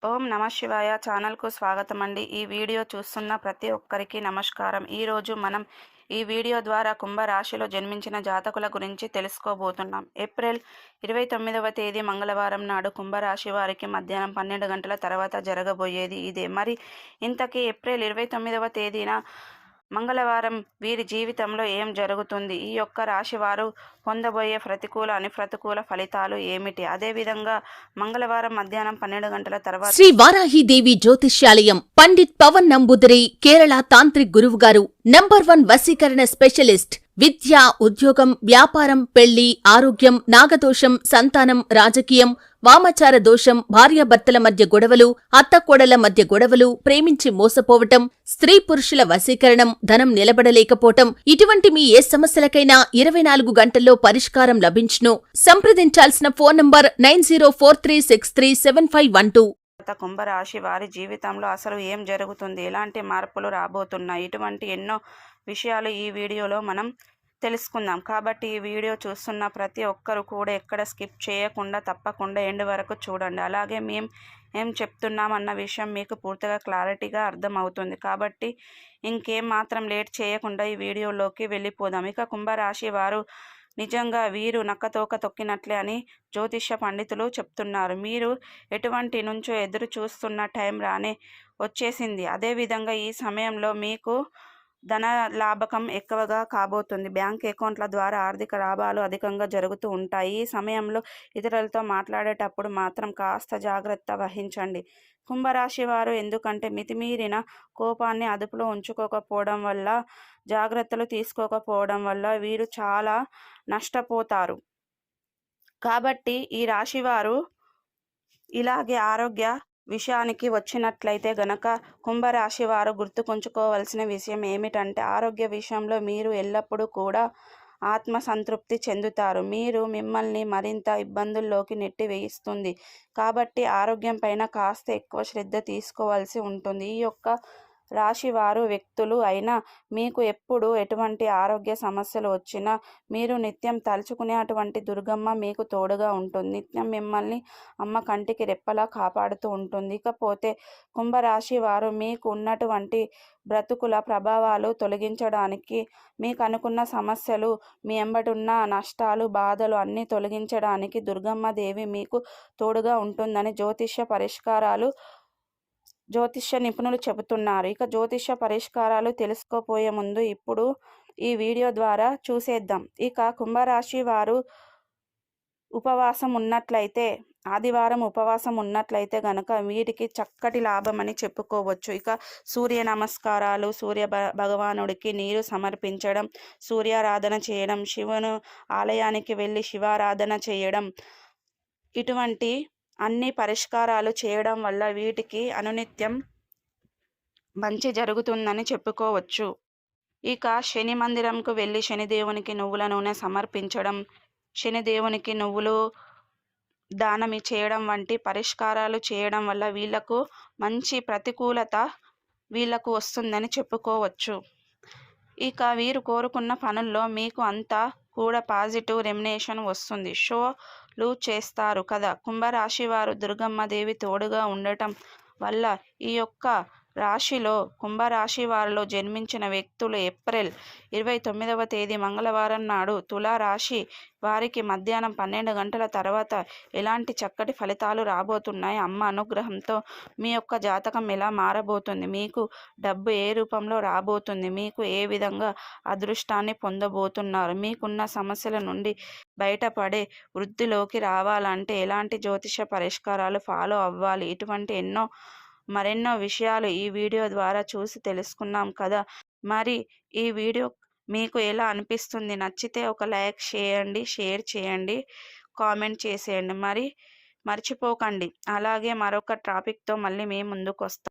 ఓం నమ శివాయ ఛానల్కు స్వాగతం అండి. ఈ వీడియో చూస్తున్న ప్రతి ఒక్కరికి నమస్కారం. ఈరోజు మనం ఈ వీడియో ద్వారా కుంభరాశిలో జన్మించిన జాతకుల గురించి తెలుసుకోబోతున్నాం. ఏప్రిల్ 29వ తేదీ మంగళవారం నాడు కుంభరాశి వారికి మధ్యాహ్నం 12 గంటల తర్వాత జరగబోయేది ఇదే. మరి ఇంతకీ ఏప్రిల్ 29వ తేదీన మంగళవారం వీరి జీవితంలో ఏం జరుగుతుంది, ఈ యొక్క రాశి వారు పొందబోయే ప్రతికూల ప్రతికూల ఫలితాలు ఏమిటి, అదేవిధంగా మంగళవారం మధ్యాహ్నం 12 గంటల తర్వాత శ్రీ వారాహిదేవి జ్యోతిష్యాలయం పండిత్ పవన్ నంబూదిరి కేరళ తాంత్రిక్ గురువు గారు నంబర్ 1 వశీకరణ స్పెషలిస్ట్. విద్య, ఉద్యోగం, వ్యాపారం, పెళ్లి, ఆరోగ్యం, నాగదోషం, సంతానం, రాజకీయం, వామాచార దోషం, భార్యాభర్తల మధ్య గొడవలు, అత్తకోడల మధ్య గొడవలు, ప్రేమించి మోసపోవటం, స్త్రీ పురుషుల వశీకరణం, ధనం నిలబడలేకపోవటం, ఇటువంటి మీ ఏ సమస్యలకైనా 24 గంటల్లో పరిష్కారం లభించును. సంప్రదించాల్సిన ఫోన్ నంబర్ 9043637512. కుంభరాశి వారి జీవితంలో అసలు ఏం జరుగుతుంది, ఎలాంటి మార్పులు రాబోతున్నాయి, ఇటువంటి ఎన్నో విషయాలు ఈ వీడియోలో మనం తెలుసుకుందాం. కాబట్టి ఈ వీడియో చూస్తున్న ప్రతి ఒక్కరు కూడా ఎక్కడ స్కిప్ చేయకుండా తప్పకుండా ఎండ్ వరకు చూడండి. అలాగే మేము ఏం చెప్తున్నాం అన్న విషయం మీకు పూర్తిగా క్లారిటీగా అర్థమవుతుంది. కాబట్టి ఇంకేం మాత్రం లేట్ చేయకుండా ఈ వీడియోలోకి వెళ్ళిపోదాం. ఇక కుంభరాశి వారు నిజంగా వీరు నక్కతోక తొక్కినట్లే అని జ్యోతిష్య పండితులు చెప్తున్నారు. మీరు ఎటువంటి నుంచో ఎదురు చూస్తున్న టైం రానే వచ్చేసింది. అదేవిధంగా ఈ సమయంలో మీకు ధన లాభకం ఎక్కువగా కాబోతుంది. బ్యాంక్ అకౌంట్ల ద్వారా ఆర్థిక లాభాలు అధికంగా జరుగుతూ ఉంటాయి. ఈ సమయంలో ఇతరులతో మాట్లాడేటప్పుడు మాత్రం కాస్త జాగ్రత్త వహించండి. కుంభరాశి వారు ఎందుకంటే మితిమీరిన కోపాన్ని అదుపులో ఉంచుకోకపోవడం వల్ల, జాగ్రత్తలు తీసుకోకపోవడం వల్ల వీరు చాలా నష్టపోతారు. కాబట్టి ఈ రాశివారు ఇలాగే ఆరోగ్య విషయానికి వచ్చినట్లయితే గనక కుంభరాశి వారు గుర్తుకుంచుకోవాల్సిన విషయం ఏమిటంటే, ఆరోగ్య విషయంలో మీరు ఎల్లప్పుడూ కూడా ఆత్మసంతృప్తి చెందుతారు. మీరు మిమ్మల్ని మరింత ఇబ్బందుల్లోకి నెట్టివేయిస్తుంది. కాబట్టి ఆరోగ్యం పైన కాస్త ఎక్కువ శ్రద్ధ తీసుకోవాల్సి ఉంటుంది. ఈ యొక్క రాశివారు వ్యక్తులు అయినా మీకు ఎప్పుడు ఎటువంటి ఆరోగ్య సమస్యలు వచ్చినా మీరు నిత్యం తలుచుకునే అటువంటి దుర్గమ్మ మీకు తోడుగా ఉంటుంది. నిత్యం మిమ్మల్ని అమ్మ కంటికి రెప్పలా కాపాడుతూ ఉంటుంది. ఇకపోతే కుంభరాశి వారు మీకు ఉన్నటువంటి బ్రతుకుల ప్రభావాలు తొలగించడానికి, మీకు అనుకున్న సమస్యలు, మీ ఎంబటున్న నష్టాలు, బాధలు అన్నీ తొలగించడానికి దుర్గమ్మ దేవి మీకు తోడుగా ఉంటుందని జ్యోతిష్య నిపుణులు చెబుతున్నారు. ఇక జ్యోతిష్య పరిష్కారాలు తెలుసుకోపోయే ముందు ఇప్పుడు ఈ వీడియో ద్వారా చూసేద్దాం. ఇక కుంభరాశి వారు ఉపవాసం ఉన్నట్లయితే, ఆదివారం ఉపవాసం ఉన్నట్లయితే గనక వీరికి చక్కటి లాభం అని చెప్పుకోవచ్చు. ఇక సూర్య నమస్కారాలు, సూర్య భగవానుడికి నీరు సమర్పించడం, సూర్యారాధన చేయడం, శివుని ఆలయానికి వెళ్ళి శివారాధన చేయడం, ఇటువంటి అన్ని పరిష్కారాలు చేయడం వల్ల వీటికి అనునిత్యం మంచి జరుగుతుందని చెప్పుకోవచ్చు. ఇక శని మందిరంకు వెళ్ళి శనిదేవునికి నువ్వుల నూనె సమర్పించడం, శనిదేవునికి నువ్వులు దానం చేయడం వంటి పరిష్కారాలు చేయడం వల్ల వీళ్లకు మంచి ప్రతికూలత వీళ్లకు వస్తుందని చెప్పుకోవచ్చు. ఇక వీరు కోరుకున్న పనుల్లో మీకు అంతా కూడా పాజిటివ్ రెమ్యునేషన్ వస్తుంది. షోలు చేస్తారు కదా. కుంభరాశి వారు దుర్గమ్మ దేవి తోడుగా ఉండటం వల్ల ఈ యొక్క రాశిలో కుంభరాశి వారిలో జన్మించిన వ్యక్తులు ఏప్రిల్ 29వ తేదీ మంగళవారం నాడు తులారాశి వారికి మధ్యాహ్నం 12 గంటల తర్వాత ఎలాంటి చక్కటి ఫలితాలు రాబోతున్నాయి, అమ్మ అనుగ్రహంతో మీ యొక్క జాతకం ఎలా మారబోతుంది, మీకు డబ్బు ఏ రూపంలో రాబోతుంది, మీకు ఏ విధంగా అదృష్టాన్ని పొందబోతున్నారు, మీకున్న సమస్యల నుండి బయటపడే వృద్ధిలోకి రావాలంటే ఎలాంటి జ్యోతిష పరిష్కారాలు ఫాలో అవ్వాలి, ఇటువంటి మరెన్నో విషయాలు ఈ వీడియో ద్వారా చూసి తెలుసుకున్నాం కదా. మరి ఈ వీడియో మీకు ఎలా అనిపిస్తుంది? నచ్చితే ఒక లైక్ చేయండి, షేర్ చేయండి, కామెంట్ చేసేయండి. మరి మర్చిపోకండి. అలాగే మరొక టాపిక్తో మళ్ళీ మేము ముందుకు వస్తాం.